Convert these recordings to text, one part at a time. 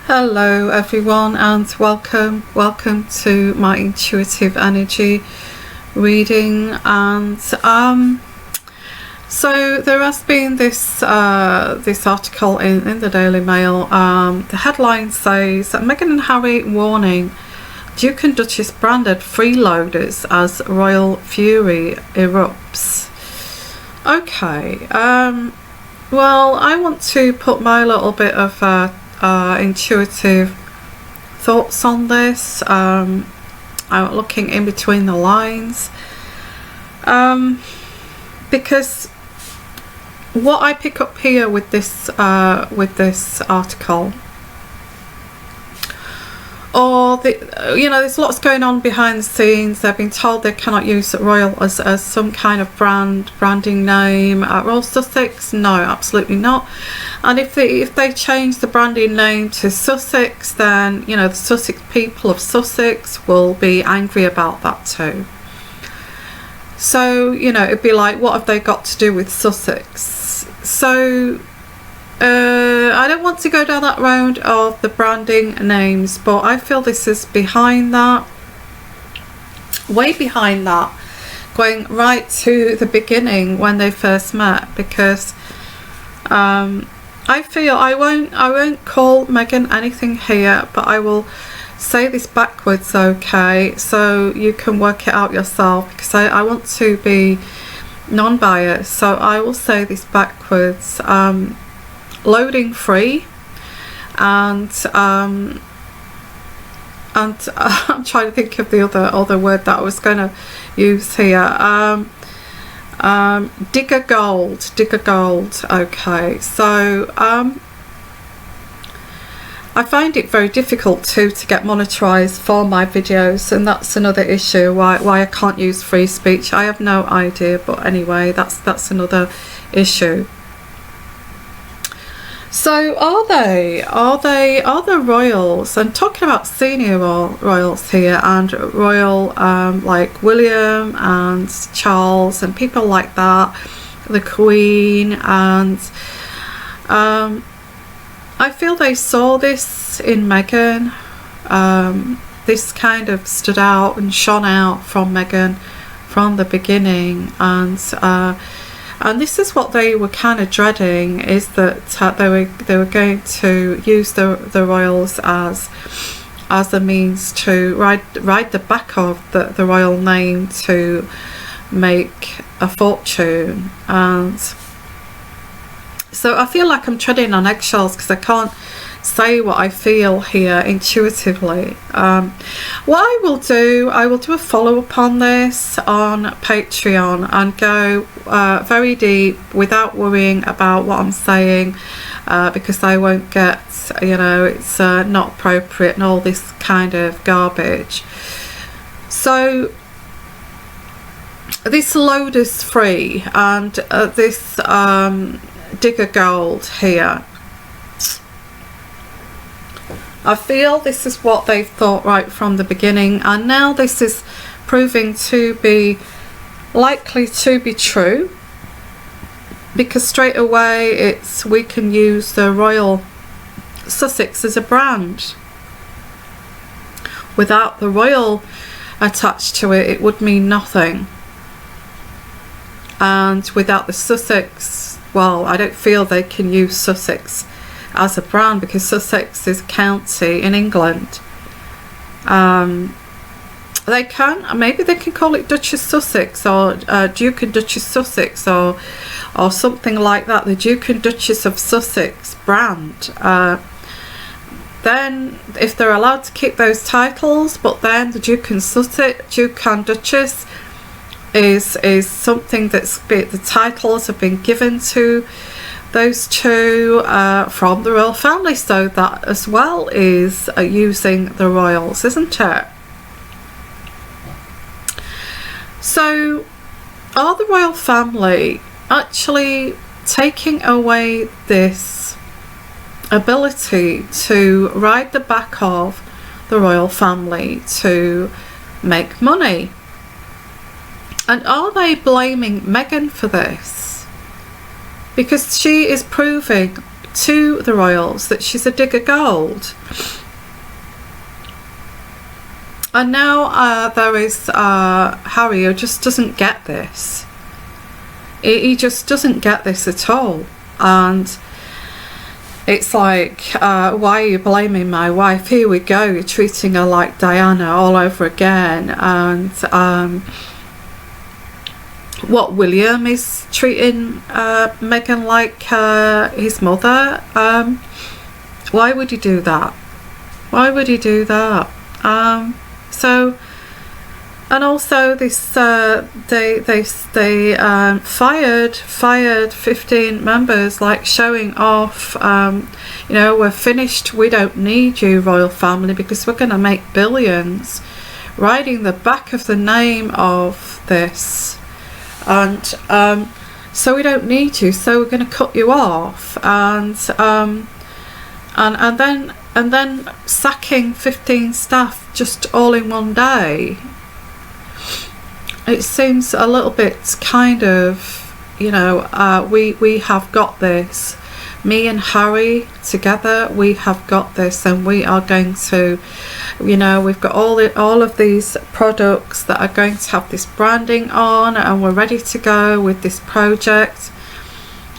Hello everyone, and welcome to my intuitive energy reading. And so there has been this article in the Daily Mail. The headline says that Meghan and Harry warning Duke and Duchess branded freeloaders as royal fury erupts. Okay, well, I want to put my little bit of intuitive thoughts on this. I'm looking in between the lines, because what I pick up here with this article, or there's lots going on behind the scenes. They've been told they cannot use royal as some kind of branding name. Royal Sussex, no, absolutely not. And if they change the branding name to Sussex, then the Sussex people of Sussex will be angry about that too. So it'd be like, what have they got to do with Sussex? So I don't want to go down that road of the branding names, but I feel this is behind that, way behind that, going right to the beginning when they first met. Because I feel I won't call Meghan anything here, but I will say this backwards, okay, so you can work it out yourself, because I want to be non-biased. So I will say this backwards. Loading free, and I'm trying to think of the other word that I was going to use here. Digger gold. Okay, so I find it very difficult to get monetized for my videos, and that's another issue why I can't use free speech. I have no idea, but anyway, that's another issue. So are the royals, and talking about senior royals here, and royal like William and Charles and people like that, the Queen, and I feel they saw this in Meghan. This kind of stood out and shone out from Meghan from the beginning, and this is what they were kind of dreading, is that they were going to use the royals as a means to ride the back of the royal name to make a fortune. And so I feel like I'm treading on eggshells, because I can't say what I feel here intuitively. What I will do a follow-up on this on Patreon, and go very deep without worrying about what I'm saying, because I won't get, it's not appropriate and all this kind of garbage. So this load is free, and this digger gold here, I feel this is what they've thought right from the beginning, and now this is proving to be likely to be true, because straight away we can use the Royal Sussex as a brand. Without the royal attached to it, it would mean nothing. And without the Sussex, well, I don't feel they can use Sussex as a brand, because Sussex is a county in England. They can, maybe they can call it Duchess Sussex, or Duke and Duchess Sussex, or something like that, the Duke and Duchess of Sussex brand. Then if they're allowed to keep those titles, but then the Duke and Duchess is something the titles have been given to those two from the royal family, so that as well is using the royals, isn't it? So are the royal family actually taking away this ability to ride the back of the royal family to make money? And are they blaming Meghan for this? Because she is proving to the royals that she's a digger gold. And now there is Harry, who just doesn't get this. He just doesn't get this at all. And it's like, why are you blaming my wife? Here we go, you're treating her like Diana all over again. And what, William is treating Meghan like his mother? Why would he do that? Why would he do that? So, and also this, they fired 15 members, like showing off. You know, we're finished. We don't need you, royal family, because we're going to make billions. Riding the back of the name of this, and so we don't need you. So we're going to cut you off, and then sacking 15 staff just all in one day. It seems a little bit kind of, you know, we have got this. Me and Harry together, we have got this, and we are going to, you know, we've got all of these products that are going to have this branding on, and we're ready to go with this project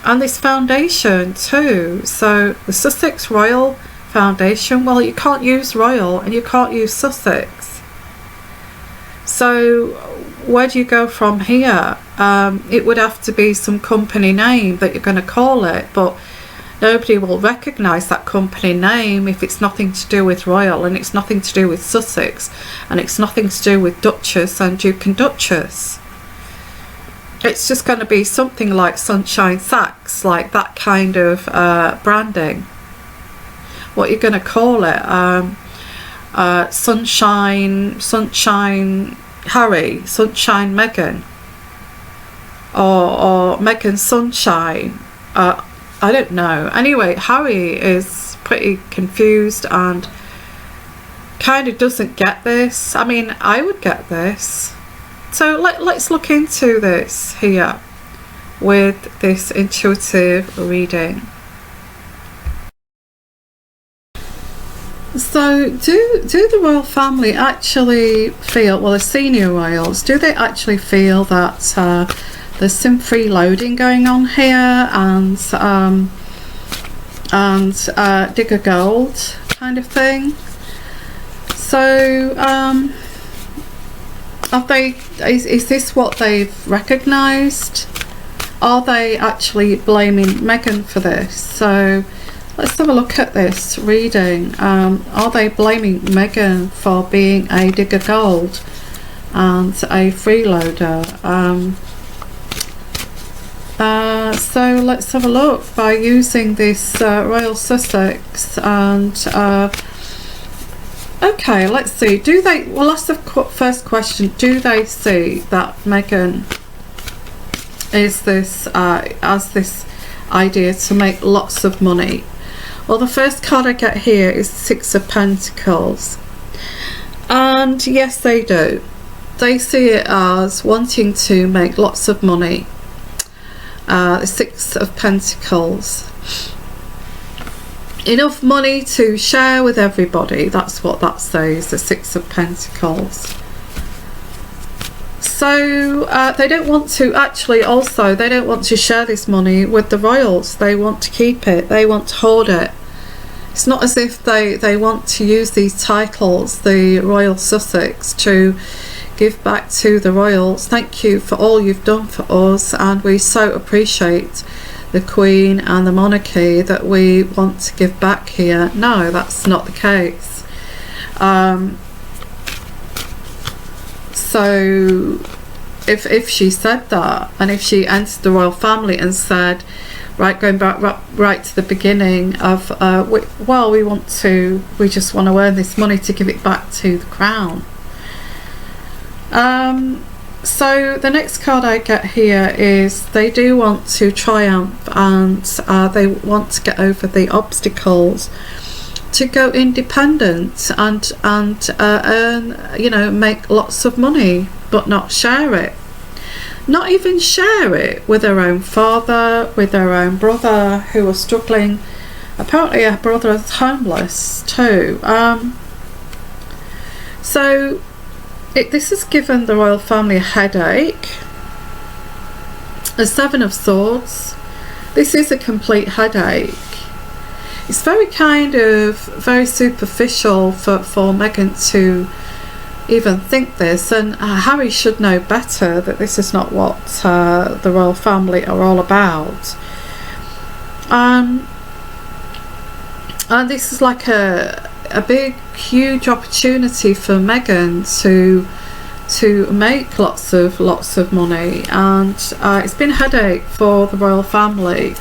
and this foundation too. So the Sussex Royal Foundation, well, you can't use Royal and you can't use Sussex. So where do you go from here? It would have to be some company name that you're going to call it, but nobody will recognise that company name if it's nothing to do with Royal, and it's nothing to do with Sussex, and it's nothing to do with Duchess and Duke and Duchess. It's just going to be something like Sunshine Sacks, like that kind of branding. What you're going to call it? Sunshine Harry, Sunshine Meghan, or Meghan Sunshine. I don't know. Anyway, Harry is pretty confused and kind of doesn't get this. I mean, I would get this. So let's look into this here with this intuitive reading. So do the royal family actually feel, well, the senior royals, do they actually feel that there's some freeloading going on here, and digger gold kind of thing? So have they, is this what they've recognised? Are they actually blaming Meghan for this? So let's have a look at this reading. Are they blaming Meghan for being a digger gold and a freeloader? So let's have a look by using this Royal Sussex, and okay, let's see. Do they, well, that's the first question. Do they see that Meghan is this as this idea to make lots of money? Well, the first card I get here is Six of Pentacles, and yes, they do. They see it as wanting to make lots of money. The Six of Pentacles, enough money to share with everybody. That's what that says, the Six of Pentacles. So they don't want to actually, also they don't want to share this money with the royals. They want to keep it, they want to hold it. It's not as if they want to use these titles, the Royal Sussex, to give back to the royals. Thank you for all you've done for us, and we so appreciate the Queen and the monarchy that we want to give back here. No, that's not the case. So if she said that, and if she entered the royal family and said, right, going back right to the beginning of we just want to earn this money to give it back to the crown. So the next card I get here is they do want to triumph, and they want to get over the obstacles to go independent and earn, you know, make lots of money, but not share it. Not even share it with their own father, with their own brother, who are struggling apparently her brother is homeless too. So this has given the royal family a headache. The Seven of Swords. This is a complete headache. It's very very superficial for Meghan to even think this, and Harry should know better that this is not what the royal family are all about. And this is like a big, huge opportunity for Meghan to make lots of money, and it's been a headache for the royal family,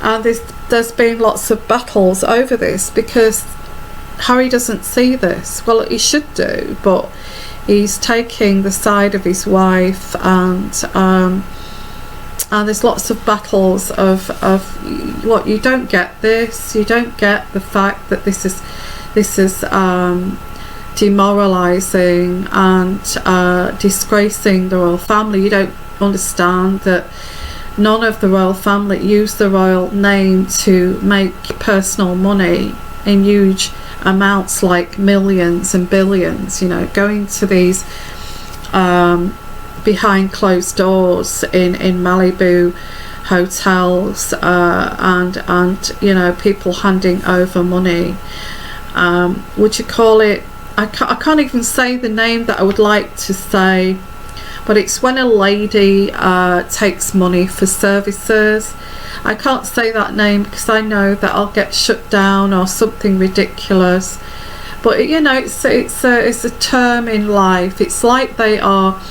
and there's been lots of battles over this because Harry doesn't see this. Well, he should do, but he's taking the side of his wife, and there's lots of battles of what, you don't get this, you don't get the fact that this is demoralising and disgracing the royal family. You don't understand that none of the royal family use the royal name to make personal money in huge amounts, like millions and billions, you know, going to these behind closed doors in Malibu hotels, and you know, people handing over money. Would you call it, I can't even say the name that I would like to say, but it's when a lady takes money for services. I can't say that name because I know that I'll get shut down or something ridiculous, but you know, it's a term in life. It's like they are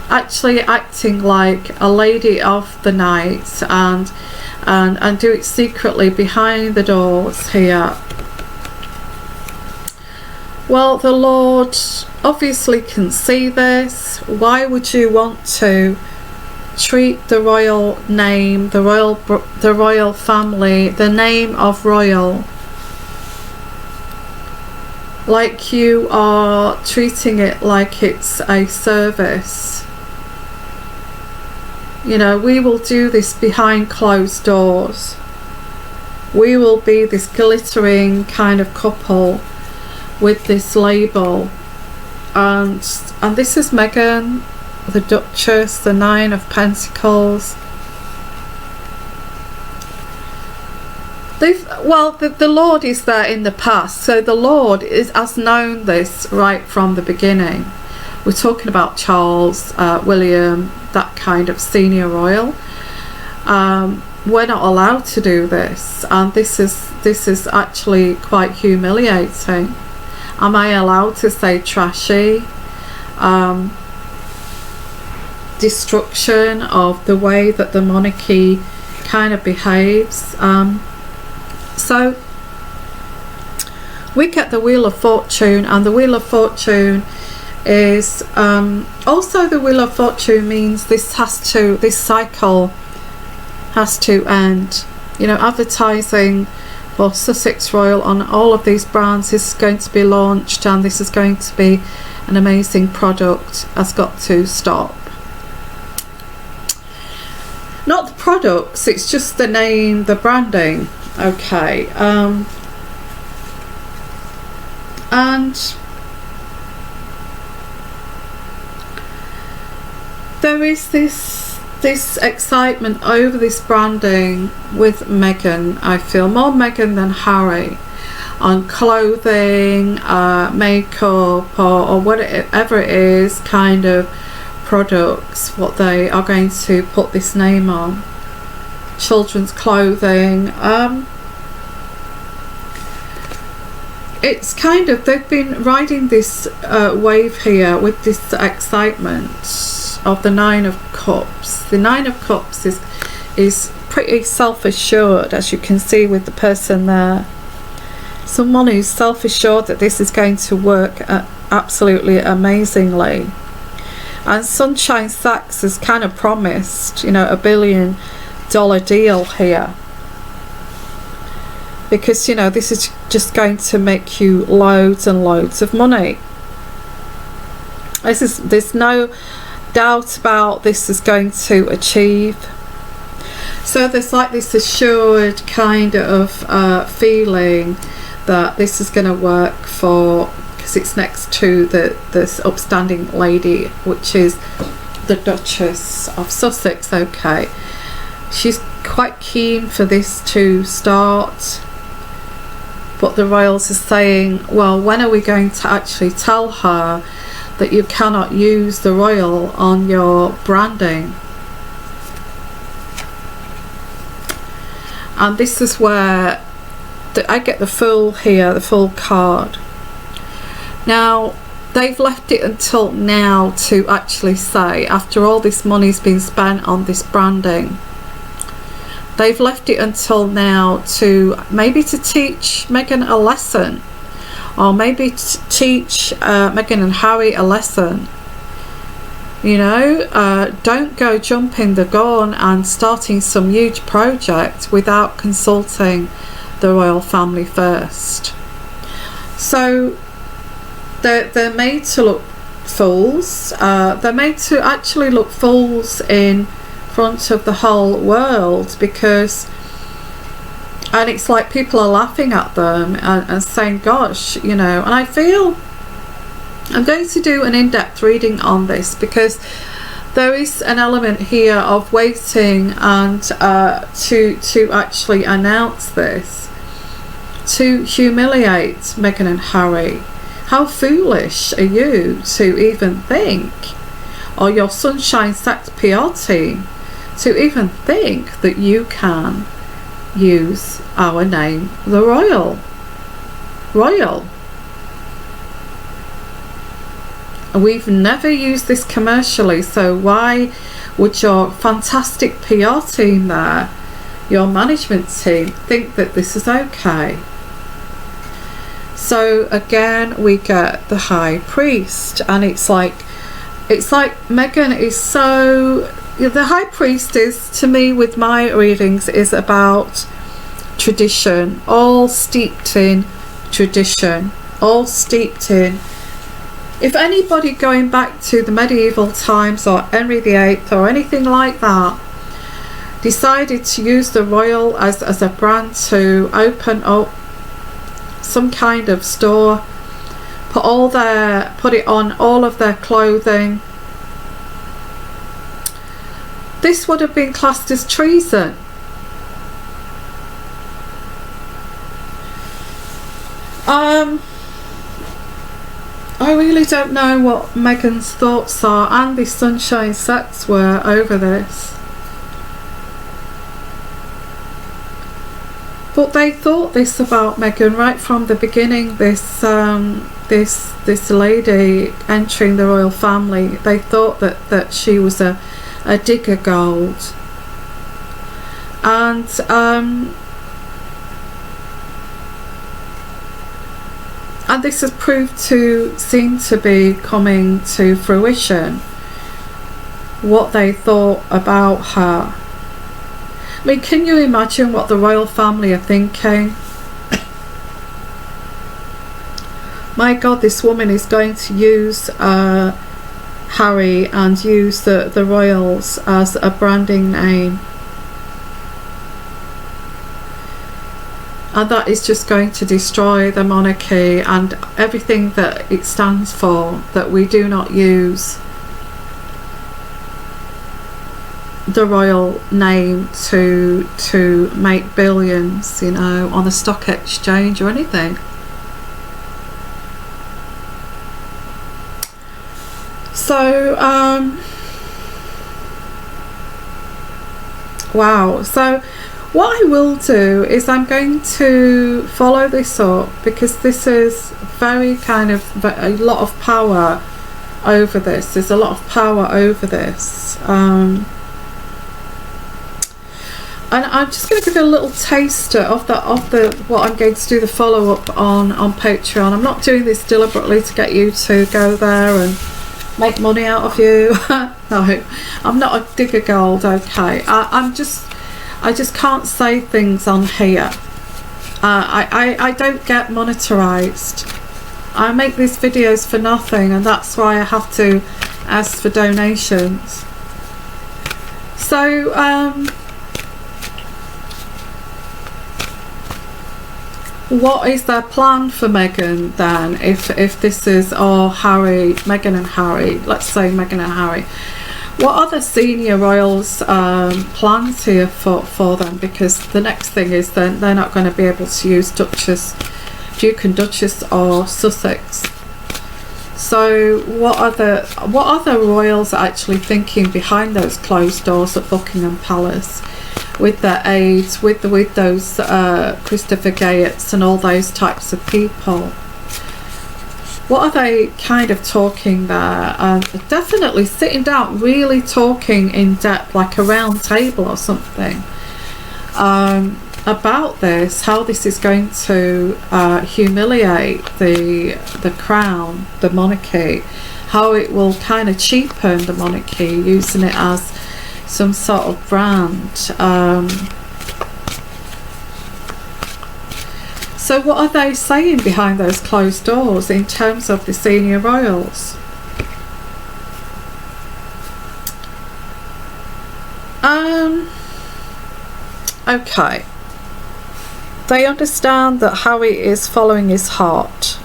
actually acting like a lady of the night, and do it secretly behind the doors here. Well, the Lord obviously can see this. Why would you want to treat the royal name, the royal family, the name of royal, like you are treating it like it's a service? You know, we will do this behind closed doors. We will be this glittering kind of couple with this label, and this is Meghan, the Duchess, the Nine of Pentacles. The Lord is there in the past, so the Lord has known this right from the beginning. We're talking about Charles, William, that kind of senior royal. We're not allowed to do this, and this is actually quite humiliating. Am I allowed to say trashy? Destruction of the way that the monarchy kind of behaves. So we get the Wheel of Fortune, and the Wheel of Fortune is also, the Wheel of Fortune means this cycle has to end. You know, advertising for Sussex Royal on all of these brands is going to be launched, and this is going to be an amazing product, has got to stop. Not the products, it's just the name, the branding. Okay, and there is this excitement over this branding with Meghan. I feel more Meghan than Harry, on clothing, makeup, or whatever it is, kind of products, what they are going to put this name on. Children's clothing. It's kind of, they've been riding this wave here with this excitement of the Nine of Cups. The Nine of Cups is pretty self-assured, as you can see with the person there. Someone who's self-assured that this is going to work absolutely amazingly. And Sunshine Sachs has kind of promised, you know, $1 billion deal here, because, you know, this is just going to make you loads and loads of money. There's no doubt about this is going to achieve. So there's like this assured kind of feeling that this is going to work for, because it's next to this upstanding lady, which is the Duchess of Sussex. Okay, she's quite keen for this to start, but the royals are saying, well, when are we going to actually tell her that you cannot use the royal on your branding? And this is where I get the Fool here, the Fool card. Now, they've left it until now to actually say, after all this money's been spent on this branding, they've left it until now to maybe to teach Meghan a lesson, or maybe to teach Meghan and Harry a lesson. You know, don't go jumping the gun and starting some huge project without consulting the royal family first. So they're made to look fools. They're made to actually look fools in front of the whole world, because, and it's like people are laughing at them and saying, gosh, you know. And I feel I'm going to do an in-depth reading on this, because there is an element here of waiting and to actually announce this, to humiliate Meghan and Harry. How foolish are you to even think, or your Sunshine Sex PR team, to even think that you can use our name, the Royal. We've never used this commercially, so why would your fantastic PR team there, your management team, think that this is okay? So again, we get the High Priest, and it's like Meghan is so, the High Priest is, to me, with my readings, is about tradition, all steeped in tradition, all steeped in, if anybody going back to the medieval times or Henry VIII or anything like that decided to use the royal as a brand to open up some kind of store, put it on all of their clothing, this would have been classed as treason. I really don't know what Meghan's thoughts are, and the Sunshine Sex were, over this. But they thought this about Meghan right from the beginning. This lady entering the royal family, they thought that she was a digger gold, and this has proved to seem to be coming to fruition, what they thought about her. I mean, can you imagine what the royal family are thinking? My God, this woman is going to use Harry and use the royals as a branding name. And that is just going to destroy the monarchy and everything that it stands for, that we do not use the royal name to make billions, you know, on the stock exchange or anything. So wow. So what I will do is I'm going to follow this up, because this is very kind of a lot of power over this. There's a lot of power over this. And I'm just going to give you a little taster of the what I'm going to do the follow up on Patreon. I'm not doing this deliberately to get you to go there and make money out of you. No, I'm not a digger gold. Okay, I just can't say things on here. I don't get monetized. I make these videos for nothing, and that's why I have to ask for donations. So what is their plan for Meghan then? If this is Harry, Meghan and Harry, let's say Meghan and Harry, what are the senior royals' plans here for them? Because the next thing is then they're not going to be able to use Duke and Duchess or Sussex. So what are the royals actually thinking behind those closed doors at Buckingham Palace, with their aides, with those Christopher Gates and all those types of people? What are they kind of talking there? Definitely sitting down, really talking in depth, like a round table or something, about this, how this is going to humiliate the crown, the monarchy, how it will kind of cheapen the monarchy, using it as some sort of brand. So what are they saying behind those closed doors in terms of the senior royals? Okay. They understand that Harry is following his heart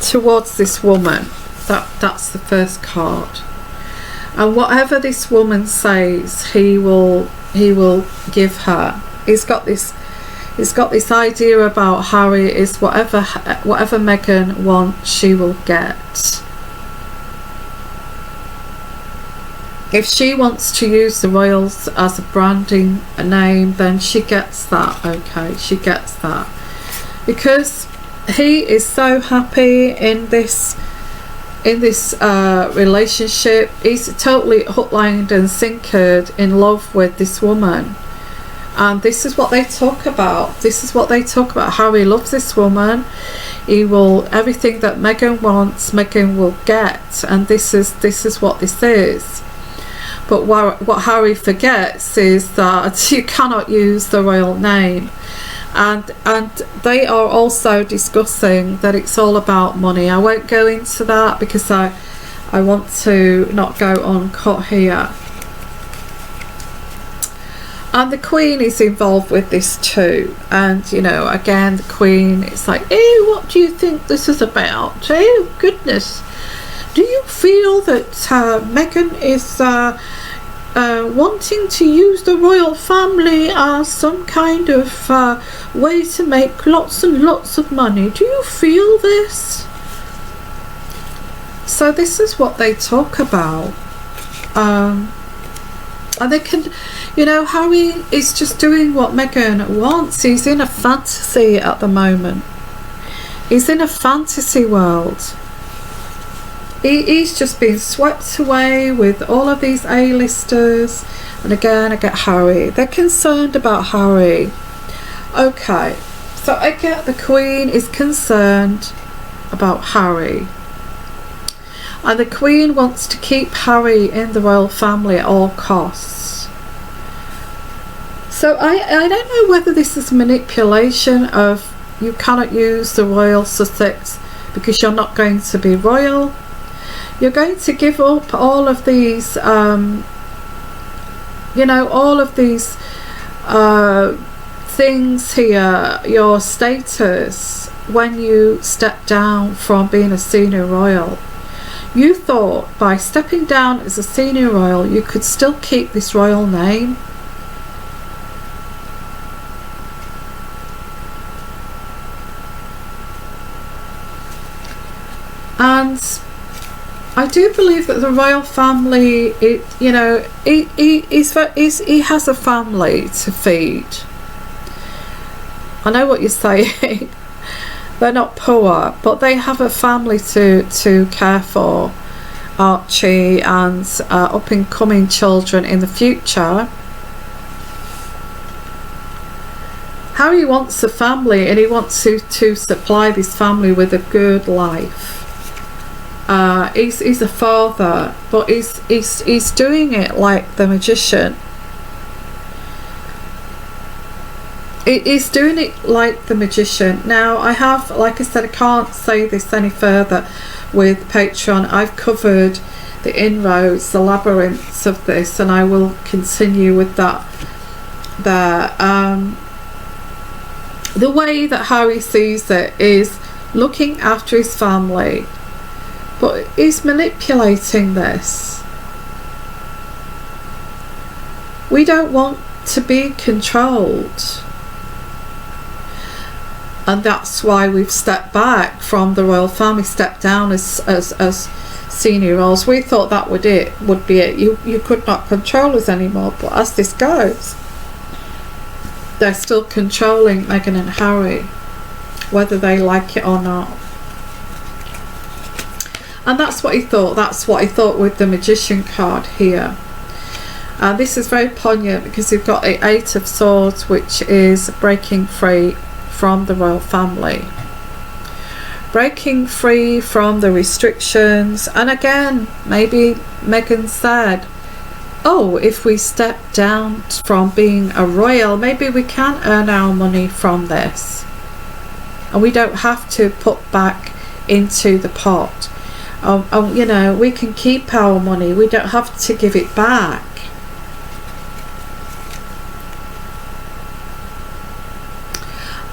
towards this woman. That's the first card. And whatever this woman says, he will give her. He's got this idea about Harry is whatever Meghan wants, she will get. If she wants to use the royals as a branding name, then she gets that. Okay, she gets that, because he is so happy in this relationship. He's totally hook, line and sinkered in love with this woman, and this is what they talk about. Harry loves this woman. He will, everything that Meghan wants, Meghan will get, and this is what this is. But what Harry forgets is that you cannot use the royal name, and they are also discussing that it's all about money. I won't go into that because I want to not go uncut here. And the Queen is involved with this too, and you know, again, the Queen, it's like, oh, what do you think this is about? Oh goodness, do you feel that Meghan is wanting to use the royal family as some kind of way to make lots and lots of money? Do you feel this? So this is what they talk about. And they can, you know, Harry is just doing what Meghan wants. He's in a fantasy at the moment. He's in a fantasy world. He's just been swept away with all of these A-listers. And again, I get Harry. They're concerned about Harry. Okay, so I get the Queen is concerned about Harry. And the Queen wants to keep Harry in the royal family at all costs. So I don't know whether this is manipulation of, you cannot use the royal Sussex because you're not going to be royal. You're going to give up all of these, you know, all of these things here, your status, when you step down from being a senior royal. You thought by stepping down as a senior royal you could still keep this royal name. And I do believe that the royal family, you know, he has a family to feed. I know what you're saying. They're not poor, but they have a family to care for. Archie and up and coming children in the future. Harry wants a family, and he wants to supply this family with a good life. He's a father, but he's doing it like the magician. He's doing it like the magician. Now, I have, like I said, I can't say this any further with Patreon. I've covered the inroads, the labyrinths of this, and I will continue with that there. the way that Harry sees it is looking after his family, but he's manipulating this. We don't want to be controlled, and that's why we've stepped back from the royal family, stepped down as senior roles. We thought that would be it. You could not control us anymore, but as this goes, they're still controlling Meghan and Harry, whether they like it or not. And that's what he thought. That's what he thought with the Magician card here. This is very poignant because you've got the Eight of Swords, which is breaking free from the royal family, breaking free from the restrictions. And again, maybe Meghan said, oh, if we step down from being a royal, maybe we can earn our money from this, and we don't have to put back into the pot. You know, we can keep our money, we don't have to give it back.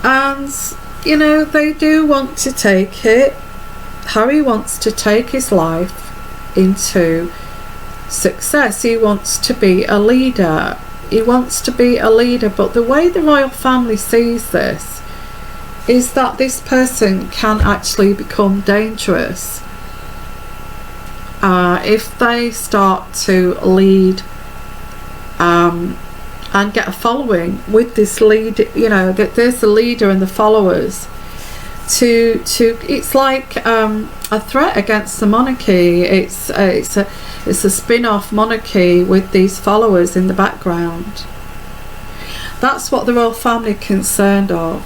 And you know, they do want to take it. Harry wants to take his life into success. He wants to be a leader. He wants to be a leader, but the way the royal family sees this is that this person can actually become dangerous if they start to lead and get a following with this lead. You know, that there's the leader and the followers. It's like a threat against the monarchy. It's a spin-off monarchy with these followers in the background. That's what the royal family are concerned of.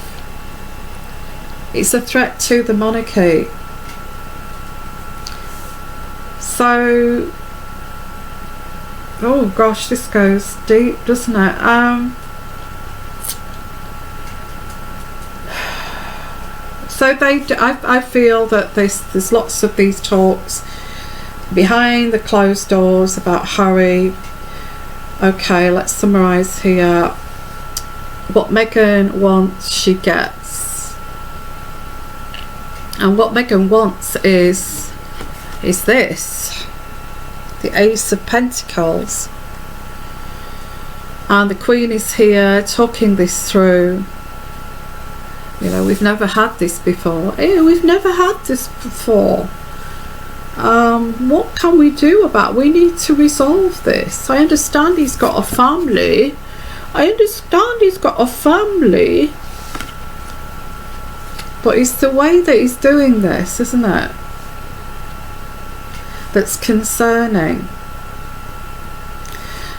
It's a threat to the monarchy. So, oh gosh, this goes deep, doesn't it? So I feel that there's lots of these talks behind the closed doors about Harry. Okay, let's summarise here. What Meghan wants, she gets. And what Meghan wants is this. The Ace of Pentacles. And the Queen is here talking this through. You know, we've never had this before. We've never had this before. What can we do about it? We need to resolve this. I understand he's got a family. But it's the way that he's doing this, isn't it, that's concerning.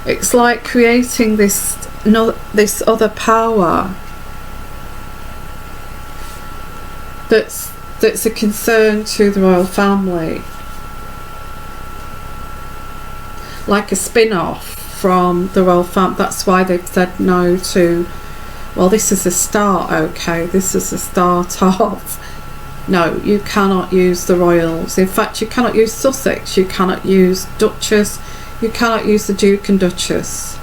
It's like creating this other power that's a concern to the royal family, like a spin-off from the royal family. That's why they've said no to, well, this is a start. Okay, this is the start of, no, you cannot use the royals. In fact, you cannot use Sussex, you cannot use Duchess, you cannot use the Duke and Duchess.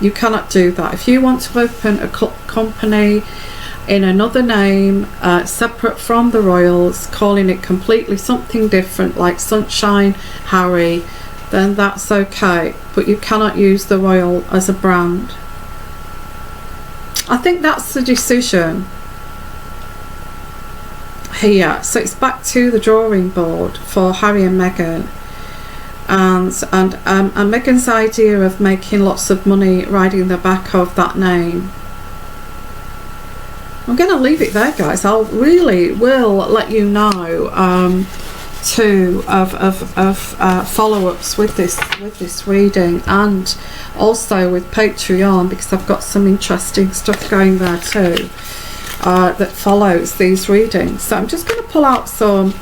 You cannot do that. If you want to open a company in another name, separate from the royals, calling it completely something different like Sunshine Harry, then that's okay, but you cannot use the royal as a brand. I think that's the decision here. So it's back to the drawing board for Harry and Meghan, and Meghan's idea of making lots of money riding the back of that name. I'm going to leave it there, guys. I really will let you know too of follow-ups with this reading, and also with Patreon, because I've got some interesting stuff going there too that follows these readings. So I'm just going to pull out some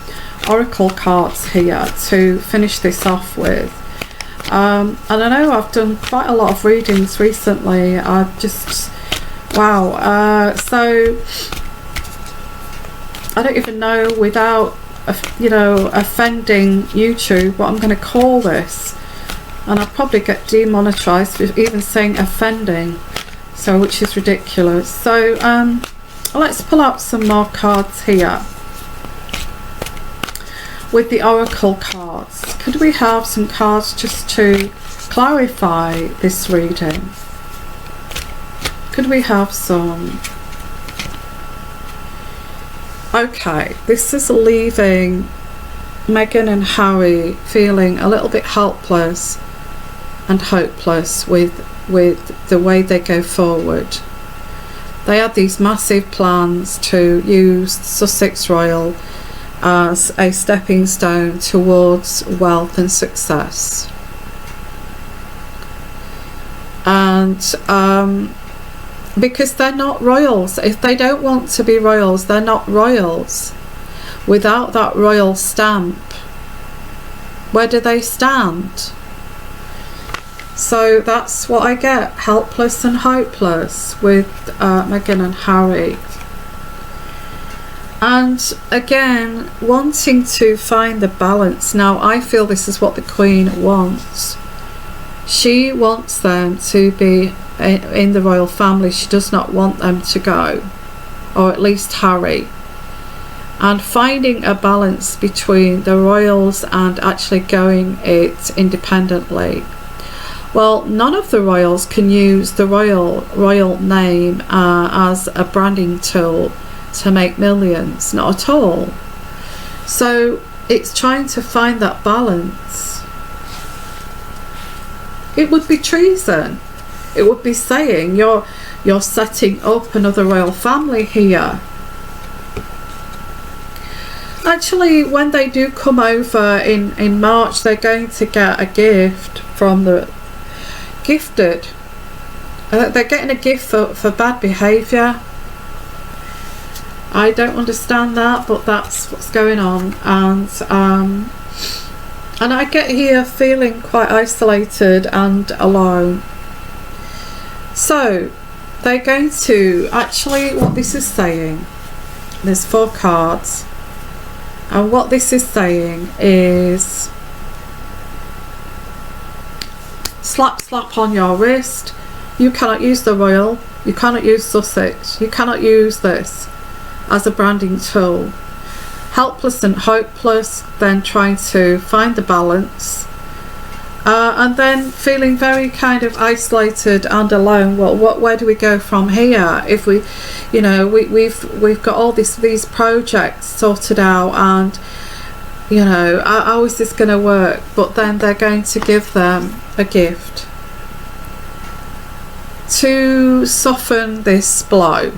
oracle cards here to finish this off with. And I know I've done quite a lot of readings recently. Wow. So I don't even know, without offending YouTube, what I'm going to call this, and I'll probably get demonetized for even saying offending. So, which is ridiculous. So let's pull out some more cards here with the oracle cards. Could we have some cards just to clarify this reading? Could we have some? Okay, this is leaving Meghan and Harry feeling a little bit helpless and hopeless with the way they go forward. They had these massive plans to use Sussex Royal as a stepping stone towards wealth and success. And because they're not royals, if they don't want to be royals, they're not royals. Without that royal stamp, where do they stand? So that's what I get, helpless and hopeless with Meghan and Harry. And again, wanting to find the balance. Now, I feel this is what the Queen wants. She wants them to be in the royal family. She does not want them to go, or at least Harry. And finding a balance between the royals and actually going it independently. Well, none of the royals can use the royal name as a branding tool to make millions, not at all. So it's trying to find that balance. It would be treason. It would be saying you're setting up another royal family here. Actually, when they do come over in March, they're going to get a gift from the gifted. They're getting a gift for bad behaviour. I don't understand that, but that's what's going on. And I get here feeling quite isolated and alone. So they're going to, actually, what this is saying, there's 4 cards, and what this is saying is slap on your wrist. You cannot use the royal, you cannot use Sussex, you cannot use this as a branding tool. Helpless and hopeless, then trying to find the balance, and then feeling very kind of isolated and alone. Well, where do we go from here? If we, you know, we've got all these projects sorted out, and you know, how is this going to work? But then they're going to give them a gift to soften this blow.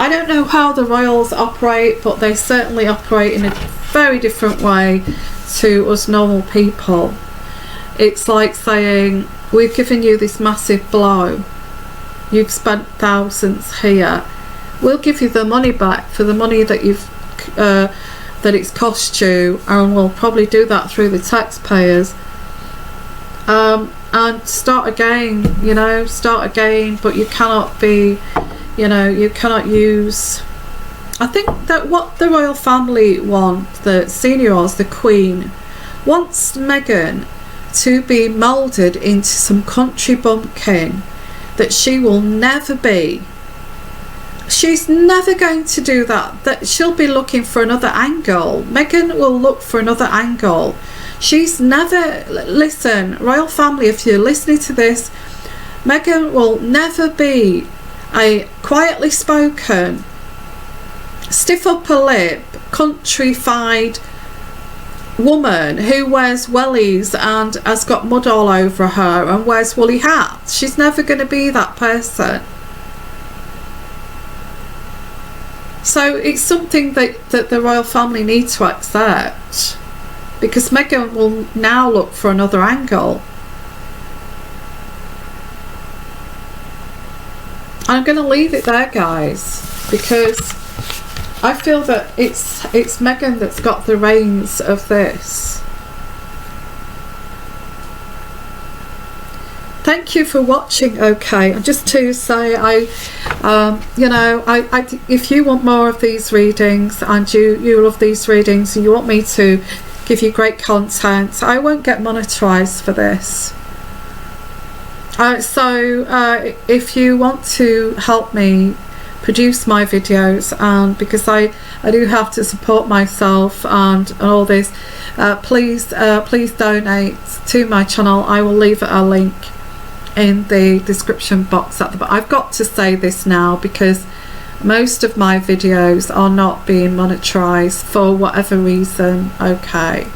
I don't know how the royals operate, but they certainly operate in a very different way to us normal people. It's like saying, we've given you this massive blow, you've spent thousands here, we'll give you the money back for the money that that it's cost you, and we'll probably do that through the taxpayers, and start again, you know, but you cannot be, you know, you cannot use. I think that what the royal family want, the seniors, the Queen, wants Meghan to be moulded into some country bumpkin that she will never be. She's never going to do that. That she'll be looking for another angle. Meghan will look for another angle. She's never, listen, royal family, if you're listening to this, Meghan will never be a quietly spoken, stiff upper lip, countrified woman who wears wellies and has got mud all over her and wears woolly hats. She's never going to be that person. So it's something that the royal family need to accept, because Meghan will now look for another angle. I'm going to leave it there, guys, because I feel that it's Meghan that's got the reins of this. Thank you for watching. Okay, and just to say, if you want more of these readings, and you love these readings, and you want me to give you great content, I won't get monetized for this. If you want to help me produce my videos, and because I do have to support myself and all this, please donate to my channel. I will leave a link in the description box at the bottom. I've got to say this now because most of my videos are not being monetized for whatever reason. Okay,